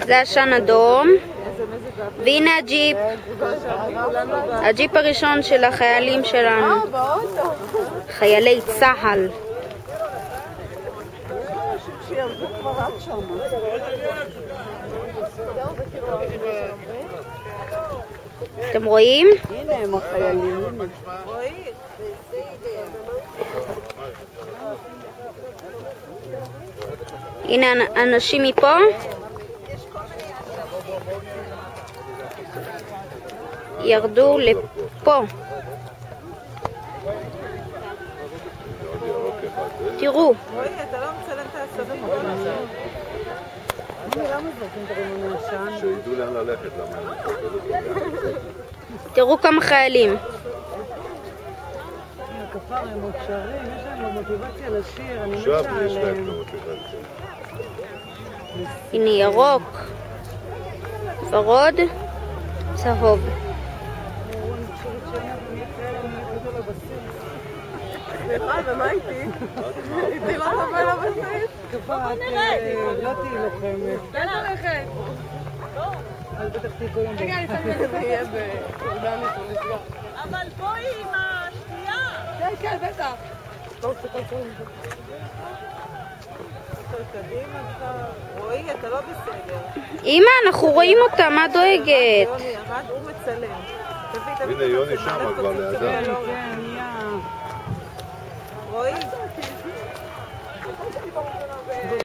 זה עשן אדום, והנה הג'יפ, הג'יפ הראשון של החיילים שלנו, חיילי צה"ל. אתם רואים? הנה הם החיילים. הנה אנשים מפה. ירדו לפה. תראו. אתה לא מצלם את הסרטים. למה זורקים את רימוני עשן? שידעו לאן ללכת. תראו כמה חיילים. הכפר הם מוכשרים, יש להם מוטיבציה לשיר, אני מתה עליהם. הנה ירוק, ורוד, צהוב. סליחה, ומה איתי? איתי לא חבל לבסית? כפר, את לא תהי לוחמת. כן הולכת. אז בטח תהי כל יום. רגע, אני שמה את זה יהיה בקורדן נסגר. אבל בואי עם השנייה. כן, כן, בטח. טוב, סליחה, רועי, אתה לא בסדר. אמא, אנחנו רואים אותה, מה דואגת? יוני, עמד, הוא מצלם. הנה יוני שם כבר לידה. רועי.